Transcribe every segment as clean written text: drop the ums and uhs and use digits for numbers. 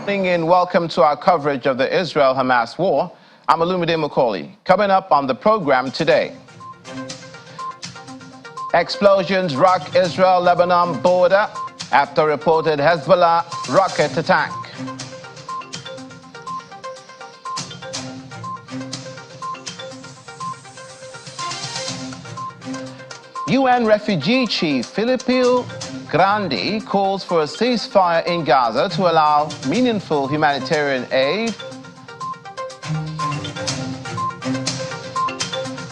And welcome to our coverage of the Israel-Hamas war. I'm Olumide Macaulay. Coming up on the program today, explosions rock Israel-Lebanon border after reported Hezbollah rocket attack. UN refugee chief Filippo Grandi calls for a ceasefire in Gaza to allow meaningful humanitarian aid.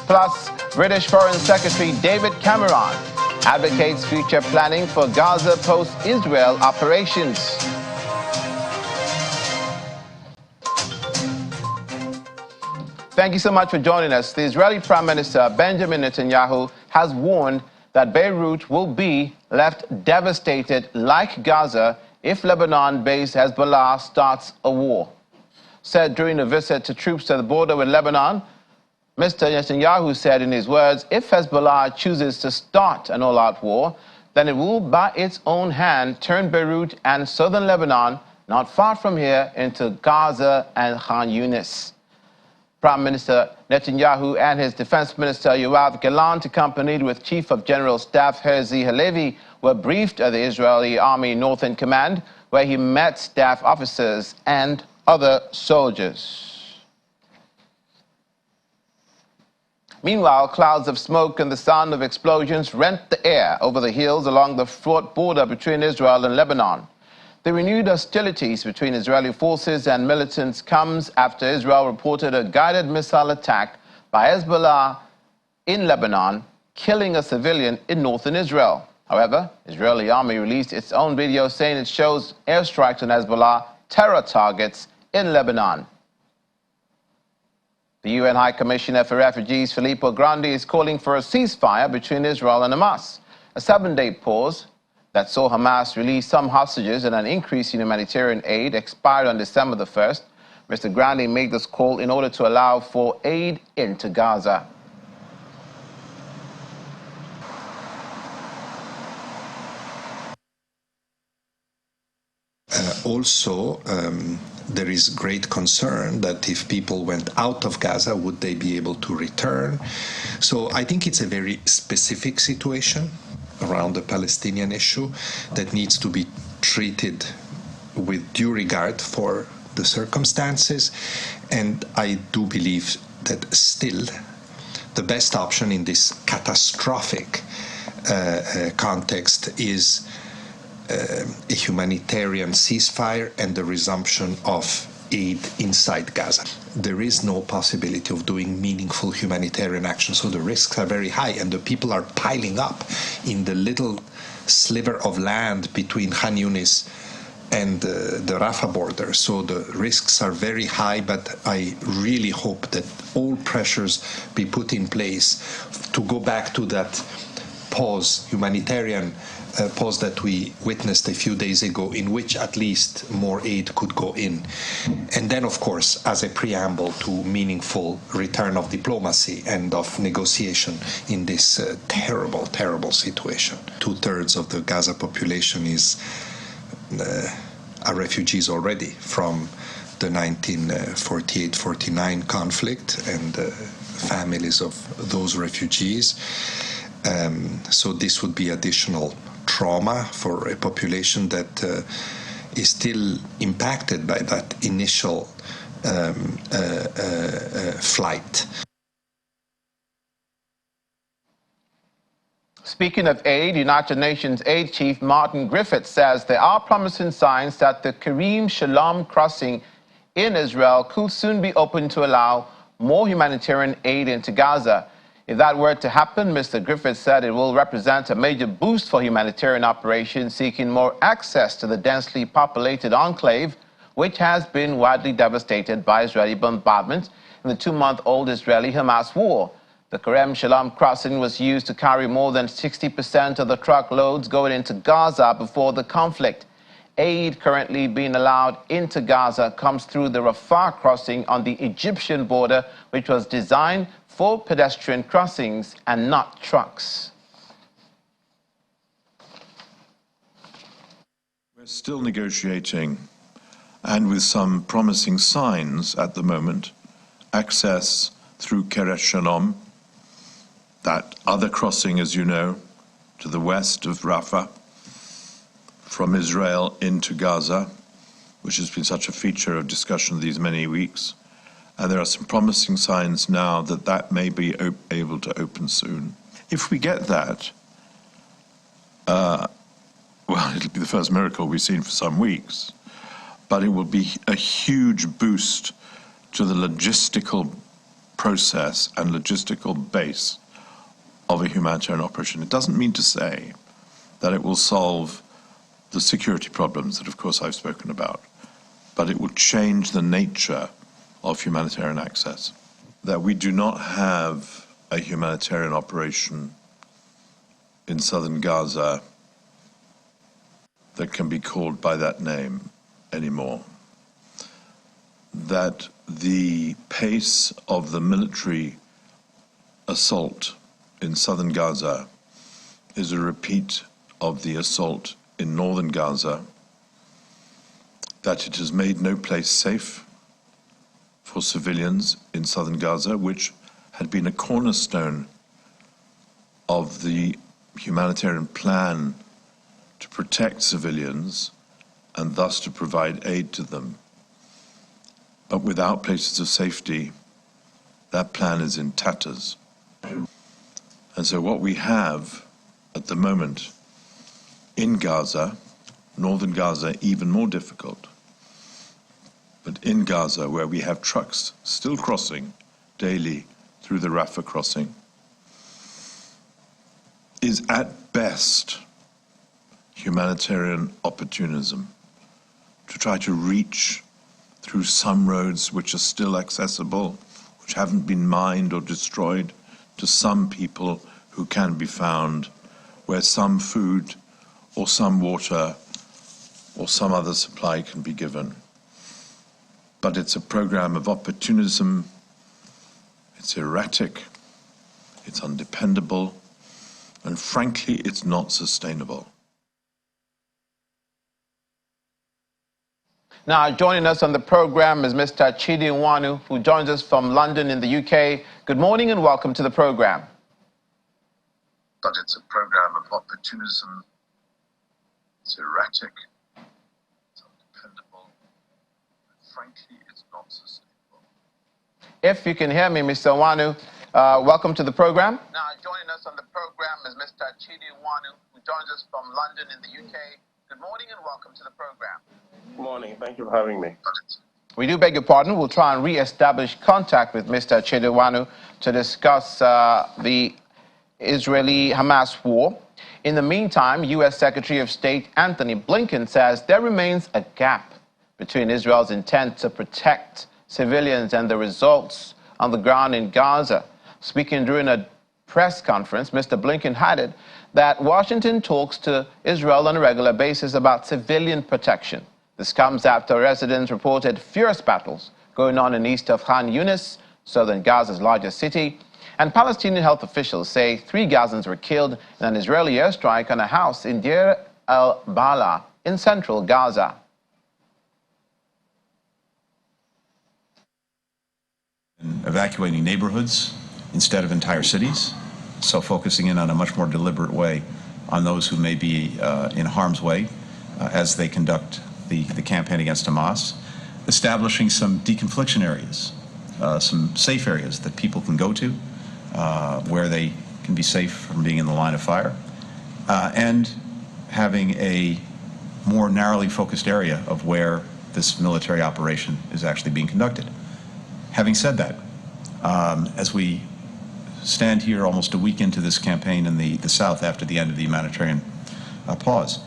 Plus, British Foreign Secretary David Cameron advocates future planning for Gaza post-Israel operations. Thank you so much for joining us. The Israeli Prime Minister Benjamin Netanyahu has warned that Beirut will be left devastated like Gaza if Lebanon-based Hezbollah starts a war. Said during a visit to troops at the border with Lebanon, Mr. Netanyahu said in his words, if Hezbollah chooses to start an all-out war, then it will by its own hand turn Beirut and southern Lebanon, not far from here, into Gaza and Khan Yunis. Prime Minister Netanyahu and his Defense Minister Yoav Gallant, accompanied with Chief of General Staff Herzi Halevi, were briefed at the Israeli Army Northern Command, where he met staff officers and other soldiers. Meanwhile, clouds of smoke and the sound of explosions rent the air over the hills along the fraught border between Israel and Lebanon. The renewed hostilities between Israeli forces and militants comes after Israel reported a guided missile attack by Hezbollah in Lebanon, killing a civilian in northern Israel. However, Israeli army released its own video saying it shows airstrikes on Hezbollah terror targets in Lebanon. The UN High Commissioner for Refugees, Filippo Grandi, is calling for a ceasefire between Israel and Hamas, a 7-day pause that saw Hamas release some hostages and an increase in humanitarian aid expired on December the 1st. Mr. Grandi made this call in order to allow for aid into Gaza. There is great concern that if people went out of Gaza, would they be able to return? So I think it's a very specific situation around the Palestinian issue that needs to be treated with due regard for the circumstances. And I do believe that still the best option in this catastrophic context is a humanitarian ceasefire and the resumption of aid inside Gaza. There is no possibility of doing meaningful humanitarian action, so the risks are very high, and the people are piling up in the little sliver of land between Khan Yunis and the Rafah border. So the risks are very high, but I really hope that all pressures be put in place to go back to that pause, humanitarian pause that we witnessed a few days ago, in which at least more aid could go in. And then, of course, as a preamble to meaningful return of diplomacy and of negotiation in this terrible, terrible situation. 2/3 of the Gaza population are refugees already from the 1948-49 conflict and families of those refugees. So this would be additional trauma for a population that is still impacted by that initial flight. Speaking of aid, United Nations Aid Chief Martin Griffiths says there are promising signs that the Karim Shalom crossing in Israel could soon be open to allow more humanitarian aid into Gaza. If that were to happen, Mr. Griffiths said it will represent a major boost for humanitarian operations seeking more access to the densely populated enclave, which has been widely devastated by Israeli bombardment in the 2-month-old Israeli-Hamas war. The Kerem Shalom crossing was used to carry more than 60% of the truckloads going into Gaza before the conflict. Aid currently being allowed into Gaza comes through the Rafah crossing on the Egyptian border, which was designed for pedestrian crossings and not trucks. We're still negotiating and with some promising signs at the moment, access through Kiryat Shalom, that other crossing, as you know, to the west of Rafah, from Israel into Gaza, which has been such a feature of discussion these many weeks. And there are some promising signs now that that may be able to open soon. If we get that, well, it'll be the first miracle we've seen for some weeks, but it will be a huge boost to the logistical process and logistical base of a humanitarian operation. It doesn't mean to say that it will solve the security problems that, of course, I've spoken about, but it will change the nature of humanitarian access. That we do not have a humanitarian operation in southern Gaza that can be called by that name anymore. That the pace of the military assault in southern Gaza is a repeat of the assault in northern Gaza, that it has made no place safe for civilians in southern Gaza, which had been a cornerstone of the humanitarian plan to protect civilians and thus to provide aid to them. But without places of safety, that plan is in tatters. And so what we have at the moment in Gaza, northern Gaza even more difficult, but in Gaza, where we have trucks still crossing daily through the Rafah crossing, is at best humanitarian opportunism to try to reach through some roads which are still accessible, which haven't been mined or destroyed, to some people who can be found, where some food or some water or some other supply can be given. But it's a program of opportunism, it's erratic, it's undependable, and frankly, it's not sustainable. Now, joining us on the program is Mr. Chidi Nwanu, who joins us from London in the UK. Good morning and welcome to the program. But it's a program of opportunism, it's erratic, it's undependable, and frankly, it's not sustainable. If you can hear me, Mr. Nwanu, welcome to the program. Now, joining us on the program is Mr. Chidi Nwanu, who joins us from London in the UK. Good morning and welcome to the program. Good morning. Thank you for having me. We do beg your pardon. We'll try and re-establish contact with Mr. Chidi Nwanu to discuss the Israeli-Hamas war. In the meantime, U.S. Secretary of State Antony Blinken says there remains a gap between Israel's intent to protect civilians and the results on the ground in Gaza. Speaking during a press conference, Mr. Blinken added that Washington talks to Israel on a regular basis about civilian protection. This comes after residents reported fierce battles going on in east of Khan Yunis, southern Gaza's largest city, and Palestinian health officials say 3 Gazans were killed in an Israeli airstrike on a house in Deir el-Balah in central Gaza. Evacuating neighborhoods instead of entire cities, so focusing in on a much more deliberate way on those who may be in harm's way as they conduct the campaign against Hamas, establishing some deconfliction areas, some safe areas that people can go to, where they can be safe from being in the line of fire, and having a more narrowly focused area of where this military operation is actually being conducted. Having said that, as we stand here almost a week into this campaign in the South after the end of the humanitarian pause,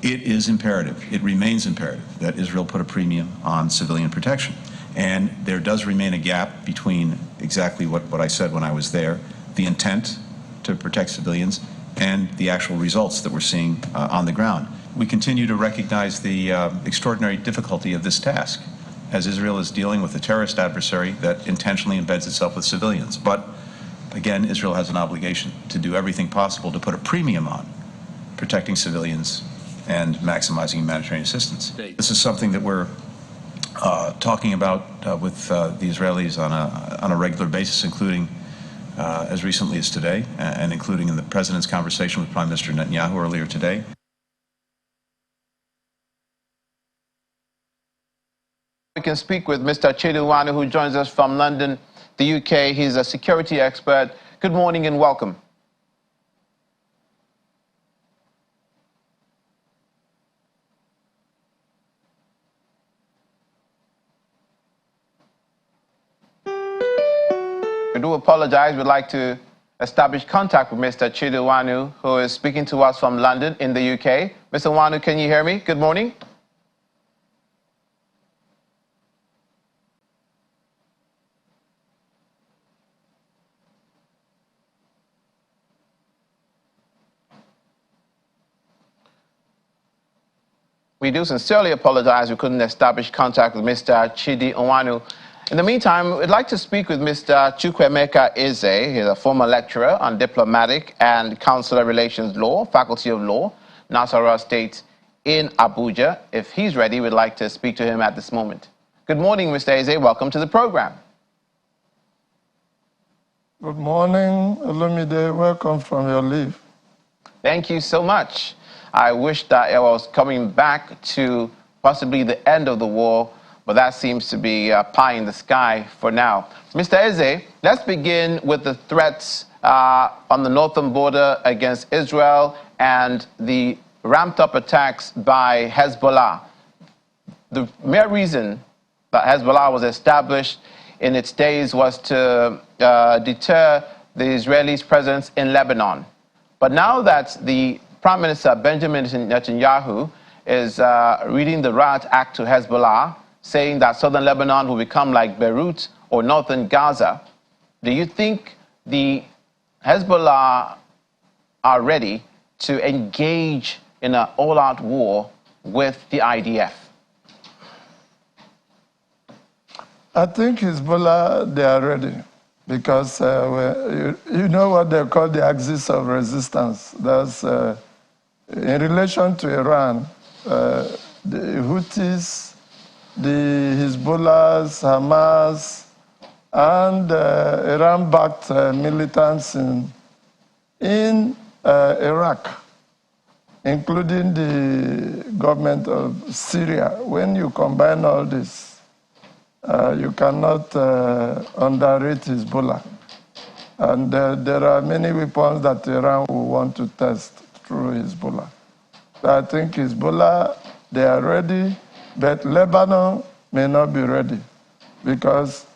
it is imperative, it remains imperative that Israel put a premium on civilian protection. And there does remain a gap between exactly what I said when I was there, the intent to protect civilians, and the actual results that we're seeing on the ground. We continue to recognize the extraordinary difficulty of this task, as Israel is dealing with a terrorist adversary that intentionally embeds itself with civilians. But again, Israel has an obligation to do everything possible to put a premium on protecting civilians and maximizing humanitarian assistance. This is something that we're talking about with the Israelis on a regular basis, including as recently as today, and including in the President's conversation with Prime Minister Netanyahu earlier today. We can speak with Mr. Chidi, who joins us from London, the UK. He's a security expert. Good morning and welcome. We do apologize. We'd like to establish contact with Mr. Chidi, who is speaking to us from London in the UK. Mr. Wanu, can you hear me? Good morning. We do sincerely apologize we couldn't establish contact with Mr. Chidi Onwanu. In the meantime, we'd like to speak with Mr. Chukwuemeka Eze. He's a former lecturer on diplomatic and consular relations law, Faculty of Law, Nasarawa State in Abuja. If he's ready, we'd like to speak to him at this moment. Good morning, Mr. Eze. Welcome to the program. Good morning, Olumide. Welcome from your leave. Thank you so much. I wish that I was coming back to possibly the end of the war, but that seems to be pie in the sky for now. Mr. Eze, let's begin with the threats on the northern border against Israel and the ramped-up attacks by Hezbollah. The mere reason that Hezbollah was established in its days was to deter the Israelis' presence in Lebanon. But now that the Prime Minister Benjamin Netanyahu is reading the Riot Act to Hezbollah, saying that southern Lebanon will become like Beirut or northern Gaza, do you think the Hezbollah are ready to engage in an all-out war with the IDF? I think Hezbollah, they are ready because you know what they call the axis of resistance. That's in relation to Iran, the Houthis, the Hezbollahs, Hamas, and Iran-backed militants in Iraq, including the government of Syria. When you combine all this, you cannot underrate Hezbollah. And there are many weapons that Iran will want to test through Hezbollah. So I think Hezbollah, they are ready, but Lebanon may not be ready because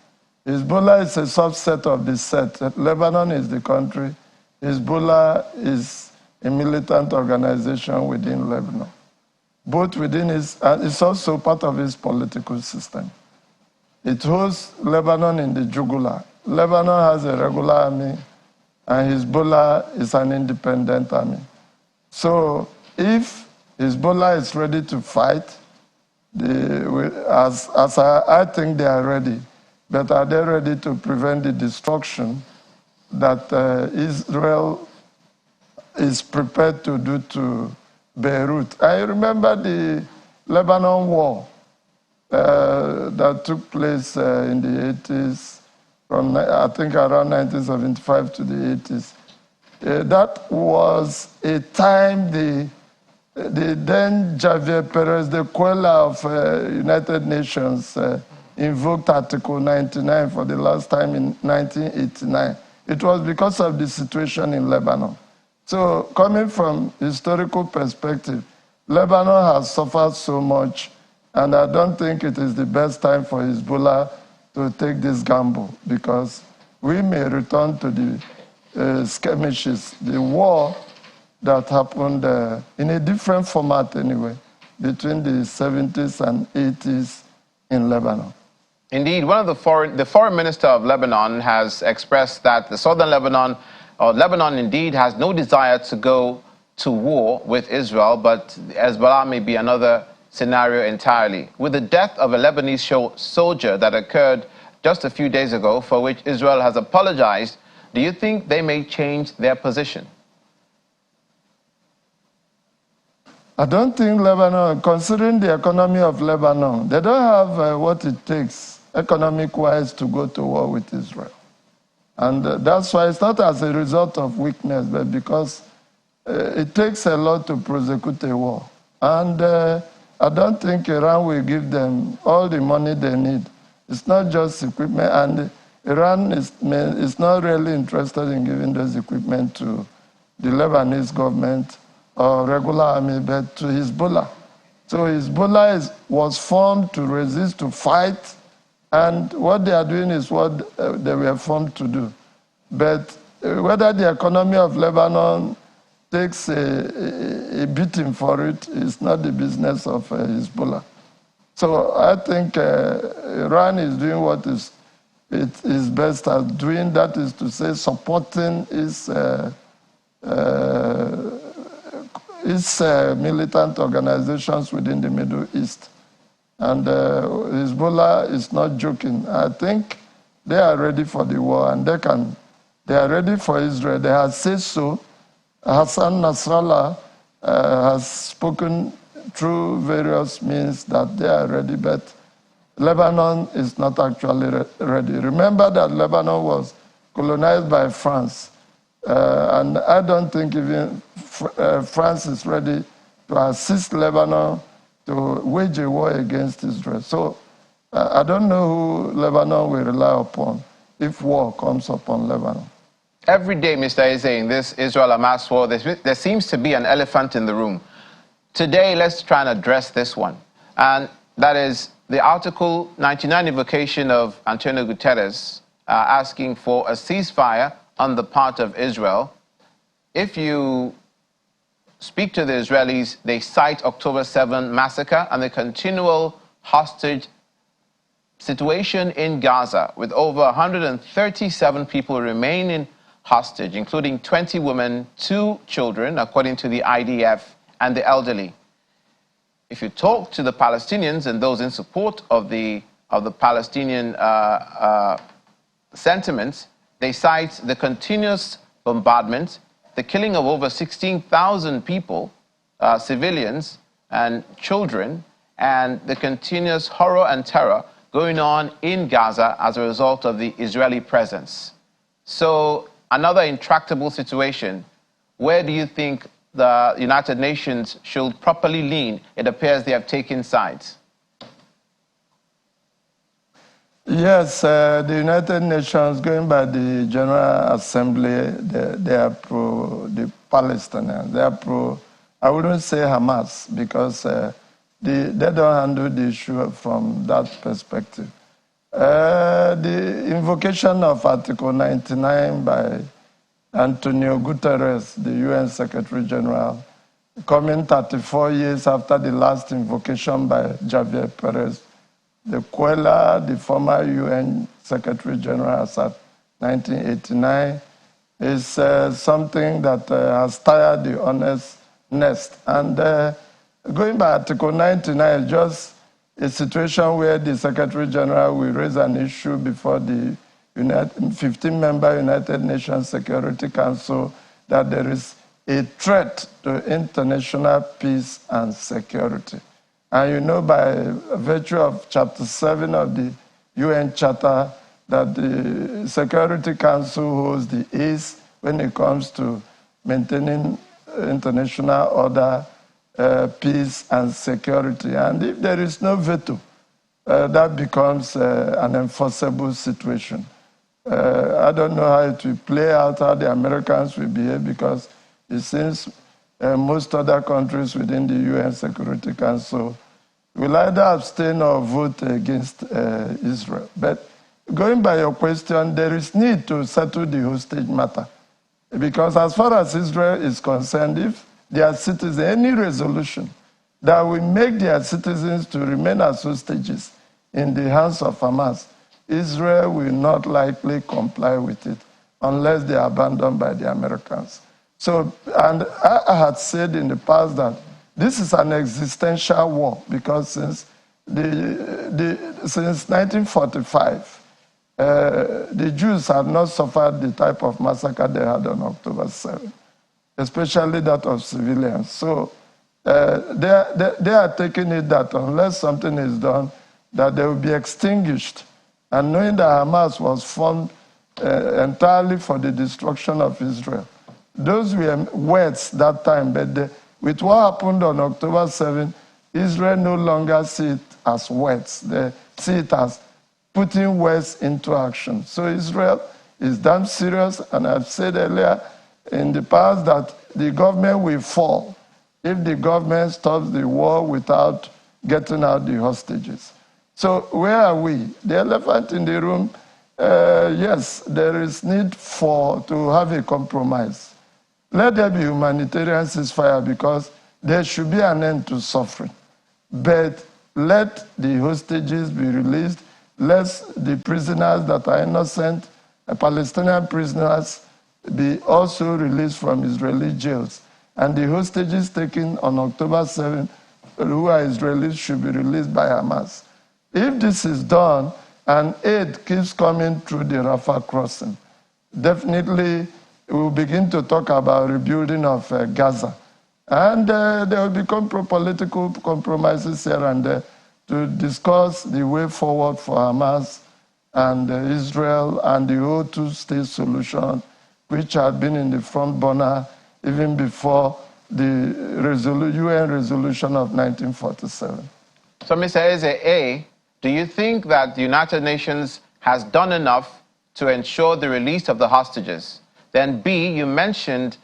Hezbollah is a subset of the set. Lebanon is the country. Hezbollah is a militant organization within Lebanon. Both within it's also part of its political system. It holds Lebanon in the jugular. Lebanon has a regular army, and Hezbollah is an independent army. So if Hezbollah is ready to fight, I think they are ready, but are they ready to prevent the destruction that Israel is prepared to do to Beirut? I remember the Lebanon war that took place in the 80s, from I think around 1975 to the 80s. That was a time the then Javier Perez, the queller of United Nations, invoked Article 99 for the last time in 1989. It was because of the situation in Lebanon. So coming from historical perspective, Lebanon has suffered so much, and I don't think it is the best time for Hezbollah to take this gamble, because we may return to the skirmishes, the war that happened in a different format anyway, between the 70s and 80s in Lebanon. Indeed, the foreign minister of Lebanon has expressed that the southern Lebanon, or Lebanon indeed, has no desire to go to war with Israel, but Hezbollah may be another scenario entirely. With the death of a Lebanese soldier that occurred just a few days ago, for which Israel has apologized, do you think they may change their position? I don't think Lebanon, considering the economy of Lebanon, they don't have what it takes economic-wise to go to war with Israel. And that's why it's not as a result of weakness, but because it takes a lot to prosecute a war. And I don't think Iran will give them all the money they need. It's not just equipment, and Iran is not really interested in giving those equipment to the Lebanese government or regular army, but to Hezbollah. So Hezbollah was formed to resist, to fight, and what they are doing is what they were formed to do. But whether the economy of Lebanon takes a beating for it is not the business of Hezbollah. So I think Iran is doing what it is best at doing, that is to say supporting its militant organizations within the Middle East. And Hezbollah is not joking. I think they are ready for the war, and they are ready for Israel. They have said so. Hassan Nasrallah has spoken through various means that they are ready, but Lebanon is not actually ready. Remember that Lebanon was colonized by France, and I don't think even France is ready to assist Lebanon to wage a war against Israel. So I don't know who Lebanon will rely upon if war comes upon Lebanon. Every day, Mr. Eze, in this Israel-Hamas war, there seems to be an elephant in the room. Today, let's try and address this one. And that is the Article 99 invocation of Antonio Guterres asking for a ceasefire on the part of Israel. If you speak to the Israelis, they cite October 7 massacre and the continual hostage situation in Gaza, with over 137 people remaining hostage, including 20 women, 2 children, according to the IDF, and the elderly. If you talk to the Palestinians and those in support of the Palestinian sentiments, they cite the continuous bombardment, the killing of over 16,000 people, civilians and children, and the continuous horror and terror going on in Gaza as a result of the Israeli presence. So another intractable situation. Where do you think the United Nations should properly lean? It appears they have taken sides. Yes, the United Nations, going by the General Assembly, they are pro the Palestinians. They are pro, I wouldn't say Hamas, because they don't handle the issue from that perspective. The invocation of Article 99 by Antonio Guterres, the UN Secretary General, coming 34 years after the last invocation by Javier Perez de Cuellar, the former UN Secretary General as at 1989, is something that has tired the honest nest. And going by Article 99 is just a situation where the Secretary General will raise an issue before the 15-member United Nations Security Council that there is a threat to international peace and security. And you know, by virtue of Chapter 7 of the UN Charter, that the Security Council holds the ace when it comes to maintaining international order, peace and security. And if there is no veto, that becomes an enforceable situation. I don't know how it will play out, how the Americans will behave, because it seems most other countries within the UN Security Council will either abstain or vote against Israel. But going by your question, there is need to settle the hostage matter. Because as far as Israel is concerned, if their citizens, any resolution that will make their citizens to remain as hostages in the hands of Hamas, Israel will not likely comply with it unless they are abandoned by the Americans. So, and I had said in the past that this is an existential war, because since 1945, the Jews have not suffered the type of massacre they had on October 7, especially that of civilians. So they are taking it that unless something is done, that they will be extinguished. And knowing that Hamas was formed entirely for the destruction of Israel. Those were words that time, but with what happened on October 7, Israel no longer see it as words. They see it as putting words into action. So Israel is damn serious, and I've said earlier in the past that the government will fall if the government stops the war without getting out the hostages. So where are we? The elephant in the room, yes, there is need to have a compromise. Let there be humanitarian ceasefire because there should be an end to suffering. But let the hostages be released. Let the prisoners that are innocent, Palestinian prisoners, be also released from Israeli jails. And the hostages taken on October 7, who are Israelis, should be released by Hamas. If this is done and aid keeps coming through the Rafah crossing, definitely we'll begin to talk about rebuilding of Gaza. And there will become political compromises here and there to discuss the way forward for Hamas and Israel and the whole two-state solution, which had been in the front burner even before the UN resolution of 1947. So, Mr. Eze, do you think that the United Nations has done enough to ensure the release of the hostages? Then B, you mentioned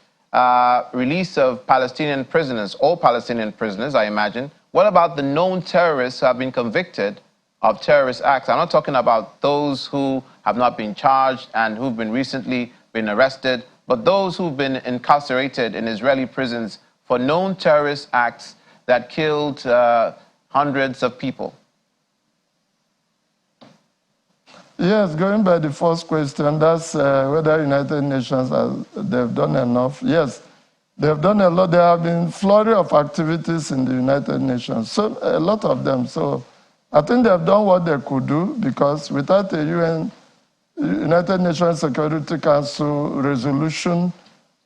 release of Palestinian prisoners, all Palestinian prisoners, I imagine. What about the known terrorists who have been convicted of terrorist acts? I'm not talking about those who have not been charged and who've been recently been arrested, but those who've been incarcerated in Israeli prisons for known terrorist acts that killed hundreds of people. Yes, going by the first question, that's whether United Nations, they've done enough. Yes, they've done a lot. There have been flurry of activities in the United Nations, so a lot of them. So I think they've done what they could do, because without a United Nations Security Council resolution,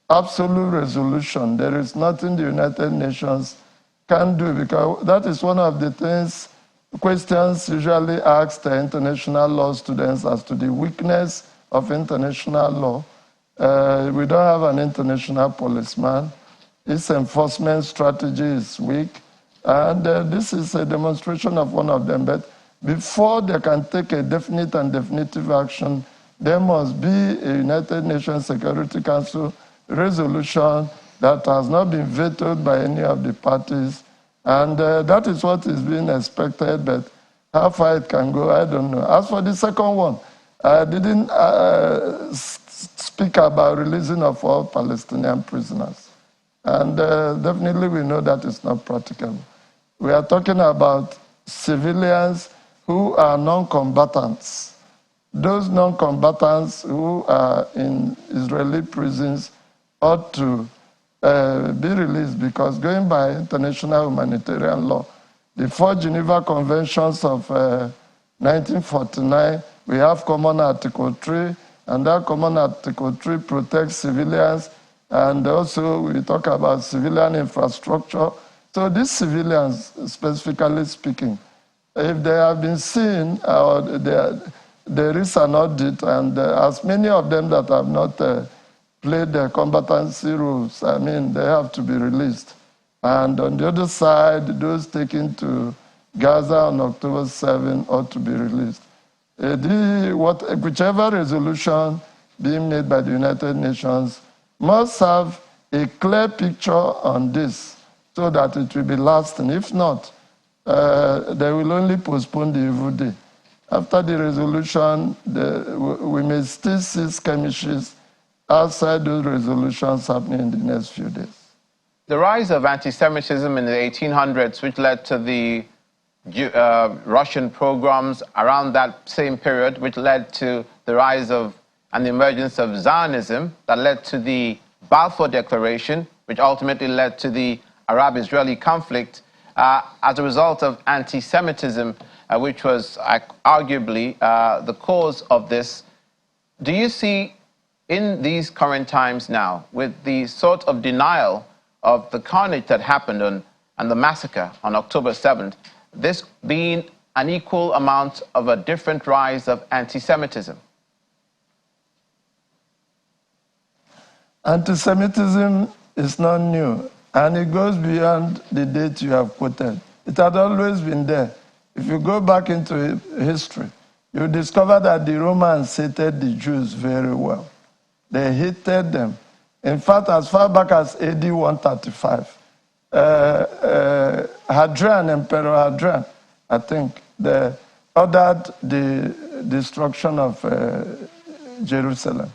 absolute resolution, there is nothing the United Nations can do, because that is one of the questions usually asked the international law students as to the weakness of international law. We don't have an international policeman. Its enforcement strategy is weak. And this is a demonstration of one of them. But before they can take a definite and definitive action, there must be a United Nations Security Council resolution that has not been vetoed by any of the parties. And that is what is being expected, but how far it can go, I don't know. As for the second one, I didn't speak about releasing of all Palestinian prisoners. And definitely we know that is not practicable. We are talking about civilians who are non-combatants. Those non-combatants who are in Israeli prisons ought to be released, because going by international humanitarian law, the 4 Geneva Conventions of 1949, we have Common Article 3, and that Common Article 3 protects civilians, and also we talk about civilian infrastructure. So these civilians, specifically speaking, if they have been seen, or there is an audit, and as many of them that have not played their combatancy rules, I mean, they have to be released. And on the other side, those taken to Gaza on October 7 ought to be released. Whichever resolution being made by the United Nations must have a clear picture on this so that it will be lasting. If not, they will only postpone the evil day. After the resolution, we may still see skirmishes outside those resolutions happening in the next few days. The rise of anti-Semitism in the 1800s, which led to the Russian pogroms around that same period, which led to the rise of and the emergence of Zionism, that led to the Balfour Declaration, which ultimately led to the Arab-Israeli conflict, as a result of anti-Semitism, which was arguably the cause of this. Do you see, in these current times now, with the sort of denial of the carnage that happened on and the massacre on October 7th, this being an equal amount of a different rise of anti-Semitism? Anti-Semitism is not new, and it goes beyond the date you have quoted. It had always been there. If you go back into history, you discover that the Romans hated the Jews very well. They hated them. In fact, as far back as AD 135, Emperor Hadrian, I think, they ordered the destruction of Jerusalem.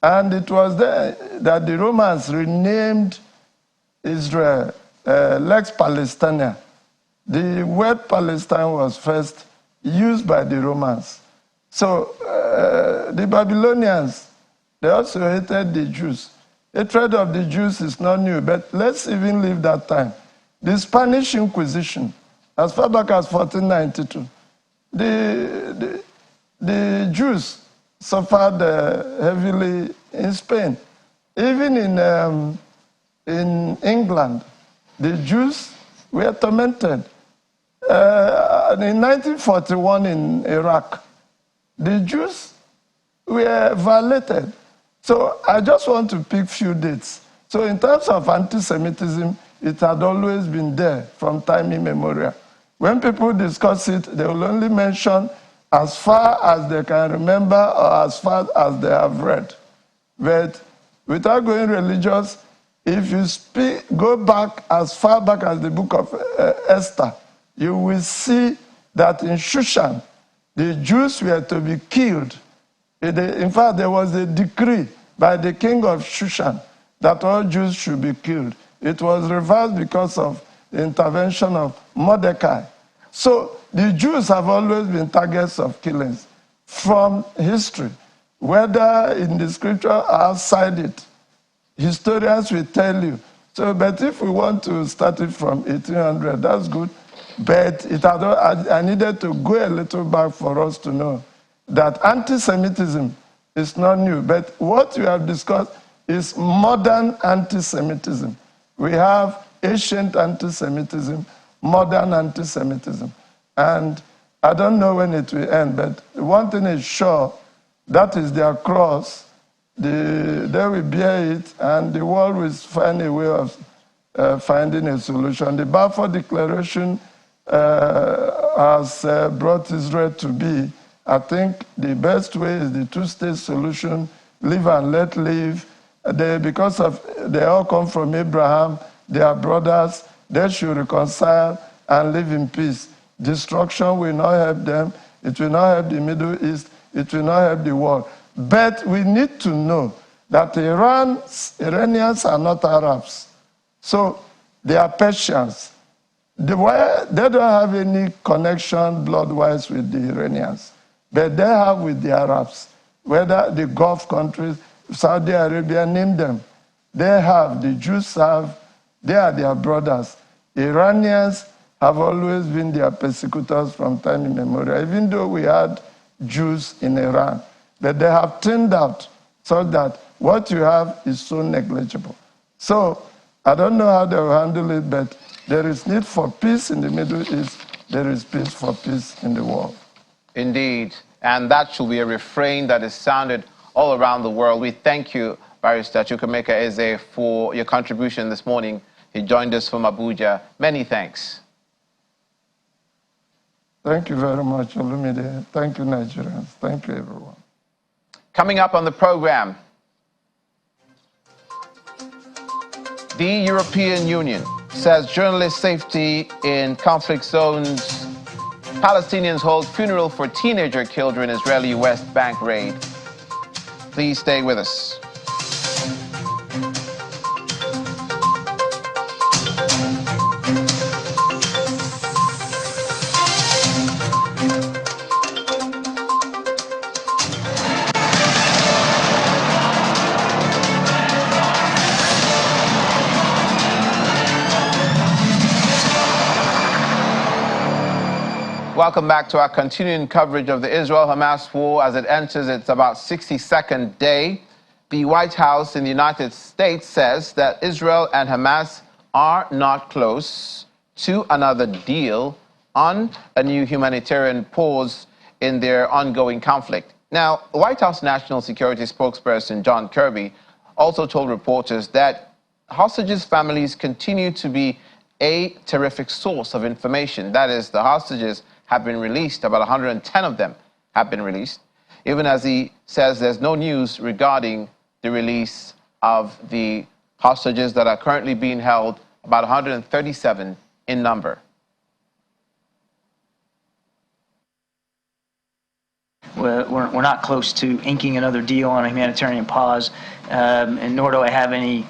And it was there that the Romans renamed Israel Lex Palestina. The word Palestine was first used by the Romans. So the Babylonians, they also hated the Jews. Hatred of the Jews is not new, but let's even leave that time. The Spanish Inquisition, as far back as 1492, the Jews suffered heavily in Spain. Even in England, the Jews were tormented. In 1941 in Iraq, the Jews were violated. So I just want to pick few dates. So in terms of anti-Semitism, it had always been there from time immemorial. When people discuss it, they will only mention as far as they can remember or as far as they have read. But without going religious, if you go back as far back as the book of Esther, you will see that in Shushan, the Jews were to be killed. In fact, there was a decree by the king of Shushan that all Jews should be killed. It was reversed because of the intervention of Mordecai. So the Jews have always been targets of killings from history, whether in the scripture or outside it. Historians will tell you. So, but if we want to start it from 1800, that's good. But I needed to go a little back for us to know that anti-Semitism is not new. But what we have discussed is modern anti-Semitism. We have ancient anti-Semitism, modern anti-Semitism. And I don't know when it will end, but one thing is sure, that is their cross. They will bear it, and the world will find a way of finding a solution. The Balfour Declaration has brought Israel to be. I think the best way is the two-state solution, live and let live. Because they all come from Abraham, they are brothers, they should reconcile and live in peace. Destruction will not help them, it will not help the Middle East, it will not help the world. But we need to know that Iranians are not Arabs. So they are Persians. They don't have any connection blood-wise with the Iranians, but they have with the Arabs. Whether the Gulf countries, Saudi Arabia, name them. They have, the Jews have, they are their brothers. Iranians have always been their persecutors from time immemorial, even though we had Jews in Iran. But they have turned out so that what you have is so negligible. So I don't know how they will handle it, but there is need for peace in the Middle East. There is peace for peace in the world. Indeed. And that should be a refrain that is sounded all around the world. We thank you, Barrister Chukwuemeka Eze, for your contribution this morning. He joined us from Abuja. Many thanks. Thank you very much, Olumide. Thank you, Nigerians. Thank you, everyone. Coming up on the program, the European Union says journalist safety in conflict zones. Palestinians hold funeral for teenager killed in Israeli West Bank raid. Please stay with us. Welcome back to our continuing coverage of the Israel-Hamas war as it enters its about 62nd day. The White House in the United States says that Israel and Hamas are not close to another deal on a new humanitarian pause in their ongoing conflict. Now, White House National Security spokesperson John Kirby also told reporters that hostages' families continue to be a terrific source of information. That is, the hostages have been released, about 110 of them have been released, even as he says there's no news regarding the release of the hostages that are currently being held, about 137 in number. We're not close to inking another deal on a humanitarian pause, and nor do I have any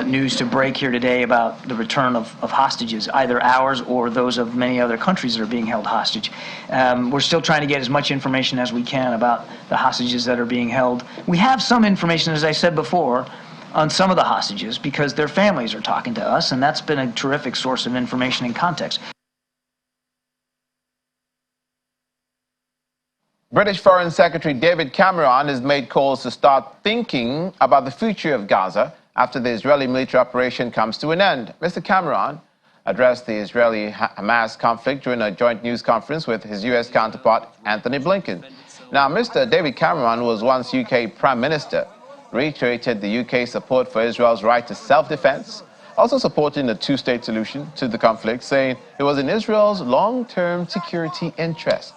news to break here today about the return of hostages, either ours or those of many other countries that are being held hostage. We're still trying to get as much information as we can about the hostages that are being held. We have some information, as I said before, on some of the hostages because their families are talking to us, and that's been a terrific source of information and context. British Foreign Secretary David Cameron has made calls to start thinking about the future of Gaza after the Israeli military operation comes to an end. Mr. Cameron addressed the Israeli-Hamas conflict during a joint news conference with his U.S. counterpart, Anthony Blinken. Now, Mr. David Cameron was once UK Prime Minister, reiterated the UK's support for Israel's right to self-defense, also supporting a two-state solution to the conflict, saying it was in Israel's long-term security interest.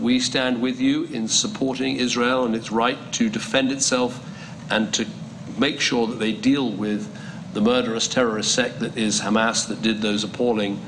We stand with you in supporting Israel and its right to defend itself and to make sure that they deal with the murderous terrorist sect that is Hamas, that did those appalling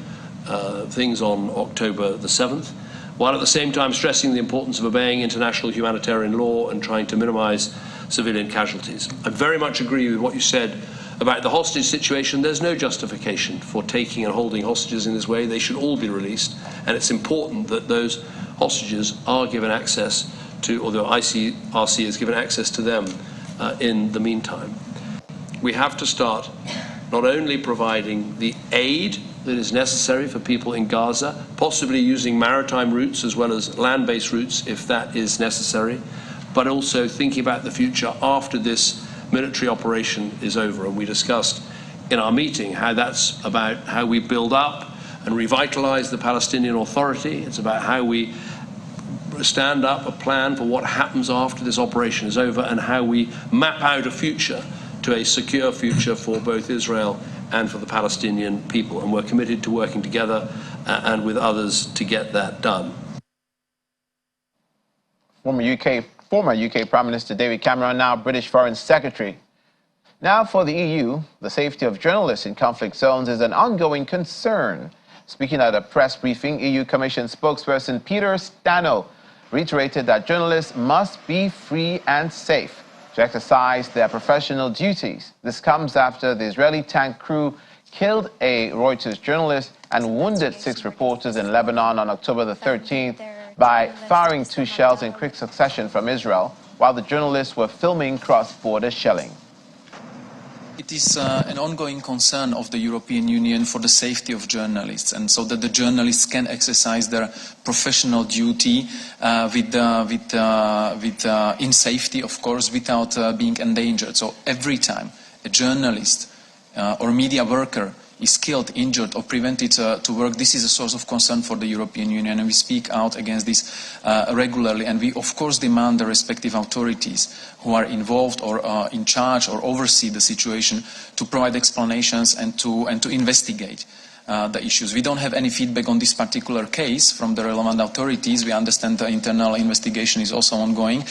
things on October the 7th, while at the same time stressing the importance of obeying international humanitarian law and trying to minimize civilian casualties. I very much agree with what you said about the hostage situation. There's no justification for taking and holding hostages in this way. They should all be released, and it's important that those hostages are given access to, or the ICRC is given access to them in the meantime. We have to start not only providing the aid that is necessary for people in Gaza, possibly using maritime routes as well as land-based routes if that is necessary, but also thinking about the future after this military operation is over. And we discussed in our meeting how that's about how we build up and revitalize the Palestinian Authority. It's about how we stand up a plan for what happens after this operation is over and how we map out a future to a secure future for both Israel and for the Palestinian people. And we're committed to working together and with others to get that done. Former UK Prime Minister David Cameron, now British Foreign Secretary. Now for the EU, the safety of journalists in conflict zones is an ongoing concern. Speaking at a press briefing, EU Commission spokesperson Peter Stano reiterated that journalists must be free and safe to exercise their professional duties. This comes after the Israeli tank crew killed a Reuters journalist and wounded 6 reporters in Lebanon on October the 13th by firing 2 shells in quick succession from Israel while the journalists were filming cross-border shelling. It is an ongoing concern of the European Union for the safety of journalists, and so that the journalists can exercise their professional duty in safety, of course, without being endangered. So every time a journalist or media worker is killed, injured or prevented to work, this is a source of concern for the European Union, and we speak out against this regularly, and we of course demand the respective authorities who are involved or in charge or oversee the situation to provide explanations and to investigate the issues. We don't have any feedback on this particular case from the relevant authorities. We understand the internal investigation is also ongoing,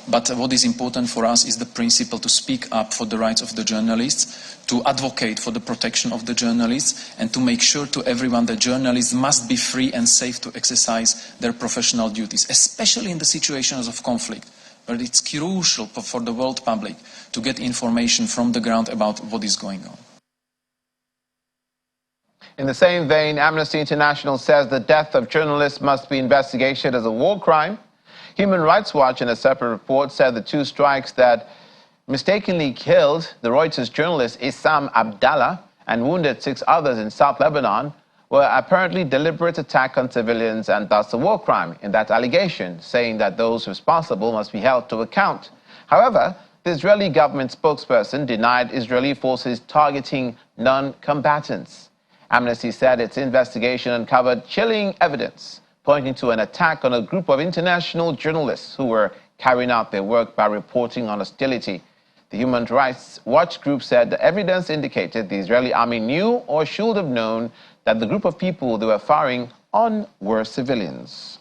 but what is important for us is the principle to speak up for the rights of the journalists, to advocate for the protection of the journalists, and to make sure to everyone that journalists must be free and safe to exercise their professional duties, especially in the situations of conflict, where it's crucial for the world public to get information from the ground about what is going on. In the same vein, Amnesty International says the death of journalists must be investigated as a war crime. Human Rights Watch, in a separate report, said the 2 strikes that mistakenly killed the Reuters journalist Issam Abdallah and wounded 6 others in South Lebanon were apparently deliberate attack on civilians and thus a war crime in that allegation, saying that those responsible must be held to account. However, the Israeli government spokesperson denied Israeli forces targeting non-combatants. Amnesty said its investigation uncovered chilling evidence pointing to an attack on a group of international journalists who were carrying out their work by reporting on hostility. The Human Rights Watch group said the evidence indicated the Israeli army knew or should have known that the group of people they were firing on were civilians.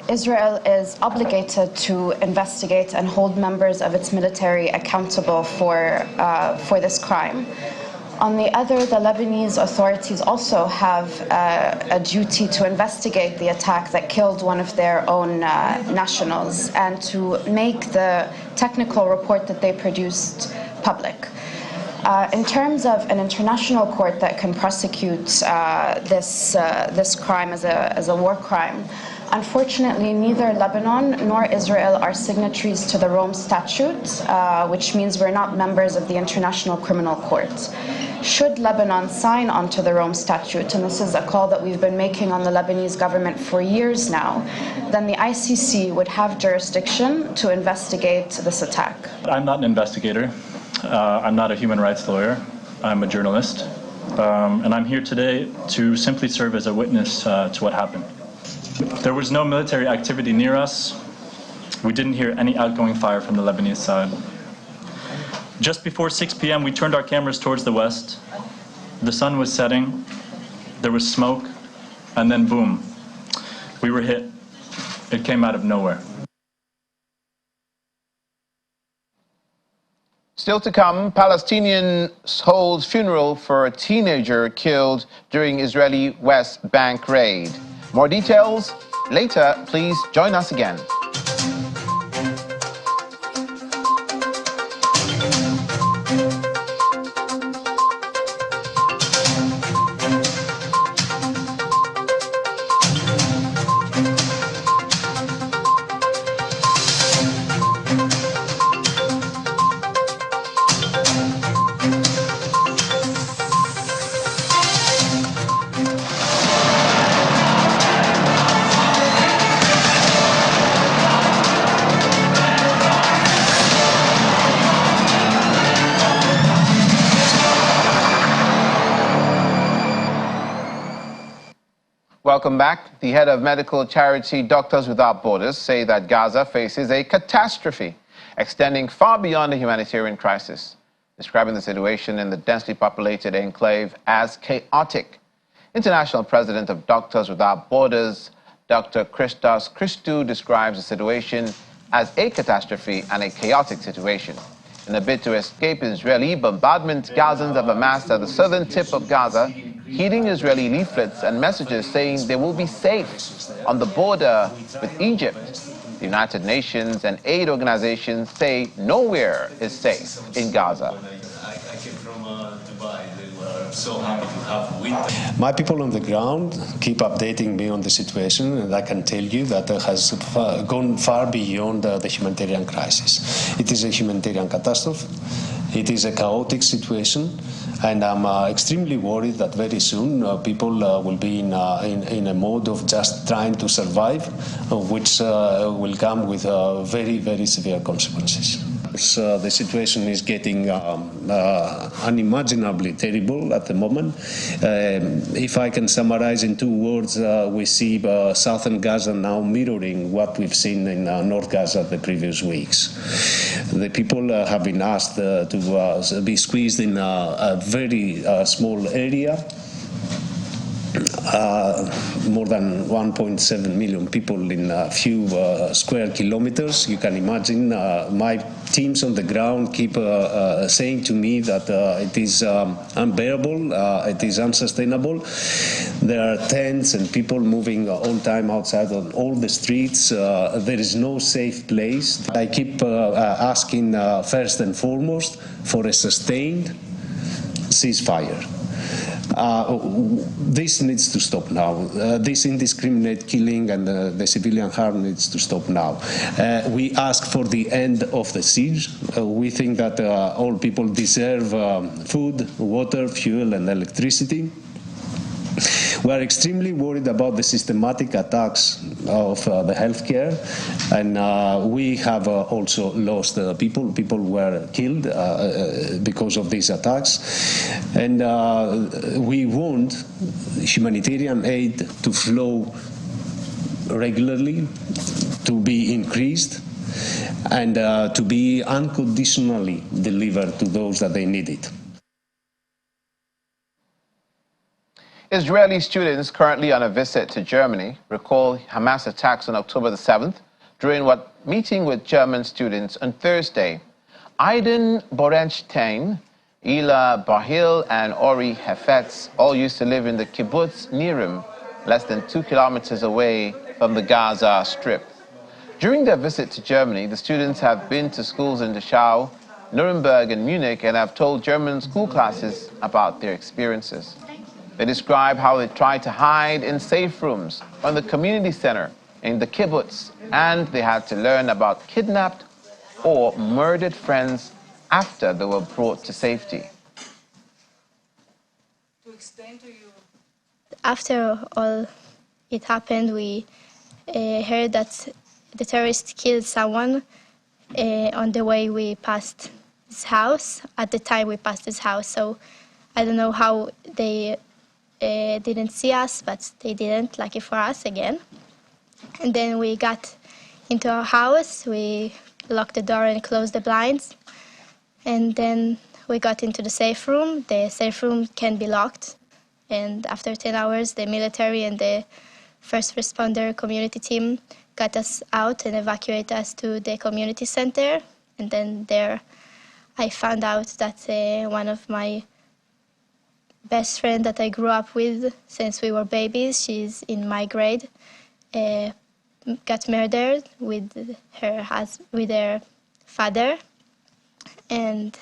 Israel is obligated to investigate and hold members of its military accountable for this crime. On the other, the Lebanese authorities also have a duty to investigate the attack that killed one of their own nationals and to make the technical report that they produced public. In terms of an international court that can prosecute this crime as a war crime, unfortunately, neither Lebanon nor Israel are signatories to the Rome Statute, which means we're not members of the International Criminal Court. Should Lebanon sign onto the Rome Statute, and this is a call that we've been making on the Lebanese government for years now, then the ICC would have jurisdiction to investigate this attack. I'm not an investigator. I'm not a human rights lawyer. I'm a journalist. And I'm here today to simply serve as a witness to what happened. There was no military activity near us. We didn't hear any outgoing fire from the Lebanese side. Just before 6 p.m., we turned our cameras towards the west. The sun was setting, there was smoke, and then boom, we were hit. It came out of nowhere. Still to come, Palestinians hold funeral for a teenager killed during Israeli West Bank raid. More details later. Please join us again. Welcome back. The head of medical charity Doctors Without Borders say that Gaza faces a catastrophe extending far beyond the humanitarian crisis, describing the situation in the densely populated enclave as chaotic. International President of Doctors Without Borders, Dr. Christos Christou, describes the situation as a catastrophe and a chaotic situation. In a bid to escape Israeli bombardment, Gazans have amassed at the southern tip of Gaza, heeding Israeli leaflets and messages saying they will be safe on the border with Egypt. The United Nations and aid organizations say nowhere is safe in Gaza. So happy to have winter. My people on the ground keep updating me on the situation, and I can tell you that it has gone far beyond the humanitarian crisis. It is a humanitarian catastrophe. It is a chaotic situation, and I'm extremely worried that very soon people will be in a mode of just trying to survive, which will come with very, very severe consequences. The situation is getting unimaginably terrible at the moment. If I can summarize in 2 words, we see southern Gaza now mirroring what we've seen in North Gaza the previous weeks. The people have been asked to be squeezed in a very small area. More than 1.7 million people in a few square kilometers. You can imagine my teams on the ground keep saying to me that it is unbearable, it is unsustainable. There are tents and people moving all time outside on all the streets. There is no safe place. I keep asking first and foremost for a sustained ceasefire. This needs to stop now. This indiscriminate killing and the civilian harm needs to stop now. We ask for the end of the siege. We think that all people deserve food, water, fuel, and electricity. We are extremely worried about the systematic attacks of the healthcare, and we have also lost people. People were killed because of these attacks, and we want humanitarian aid to flow regularly, to be increased, and to be unconditionally delivered to those that they need it. Israeli students currently on a visit to Germany recall Hamas attacks on October the 7th during what meeting with German students on Thursday. Aiden Borenstein, Ila Bahil, and Ori Hefetz all used to live in the kibbutz Nirim, less than 2 kilometers away from the Gaza Strip. During their visit to Germany, the students have been to schools in Dachau, Nuremberg, and Munich, and have told German school classes about their experiences. They describe how they tried to hide in safe rooms on the community center in the kibbutz, and they had to learn about kidnapped or murdered friends after they were brought to safety. To explain to you. After all it happened, we heard that the terrorists killed someone on the way we passed this house, at the time we passed this house. So I don't know how they didn't see us, but they didn't, lucky for us again. And then we got into our house, we locked the door and closed the blinds. And then we got into the safe room. The safe room can be locked. And after 10 hours, the military and the first responder community team got us out and evacuated us to the community center. And then there I found out that one of my best friend that I grew up with since we were babies, she's in my grade, got murdered with her father. And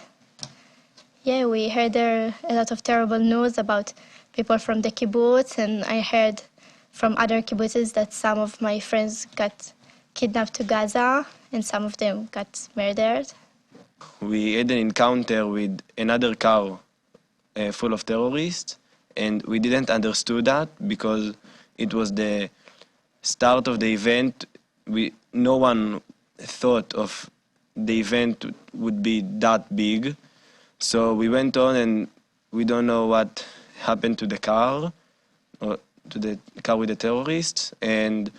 yeah, we heard a lot of terrible news about people from the kibbutz, and I heard from other kibbutzes that some of my friends got kidnapped to Gaza and some of them got murdered. We had an encounter with another car full of terrorists, and we didn't understand that because it was the start of the event. No one thought of the event would be that big. So we went on, and we don't know what happened to the car, or to the car with the terrorists. And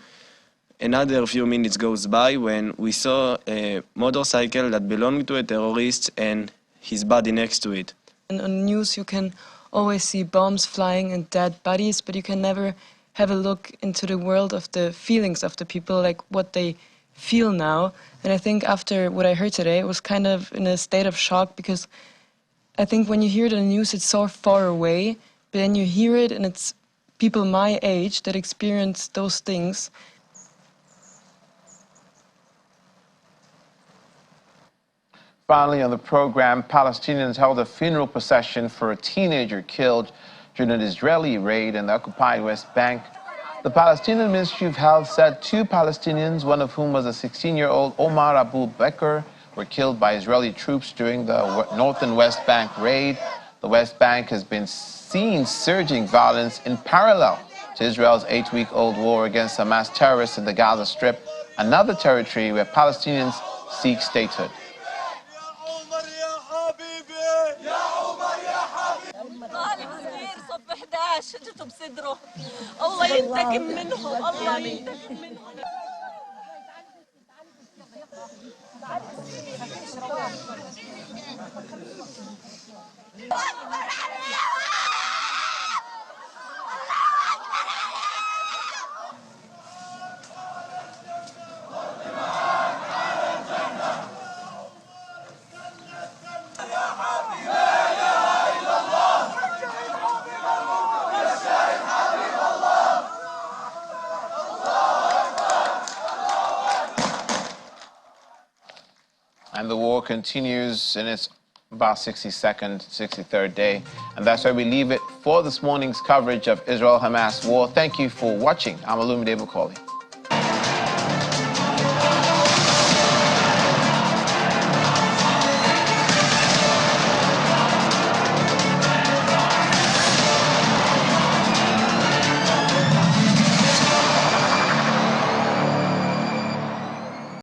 another few minutes goes by when we saw a motorcycle that belonged to a terrorist and his body next to it. And on news you can always see bombs flying and dead bodies, but you can never have a look into the world of the feelings of the people, like what they feel now. And I think after what I heard today, I was kind of in a state of shock, because I think when you hear the news, it's so far away, but then you hear it and it's people my age that experience those things. Finally, on the program, Palestinians held a funeral procession for a teenager killed during an Israeli raid in the occupied West Bank. The Palestinian Ministry of Health said 2 Palestinians, one of whom was a 16-year-old Omar Abu Bakr, were killed by Israeli troops during the North and West Bank raid. The West Bank has been seeing surging violence in parallel to Israel's 8-week-old war against Hamas terrorists in the Gaza Strip, another territory where Palestinians seek statehood. شجته بصدره الله ينتقم منهم الله ينتقم منهم. And the war continues in its about 63rd day. And that's where we leave it for this morning's coverage of Israel-Hamas war. Thank you for watching. I'm Olumide Bukhari.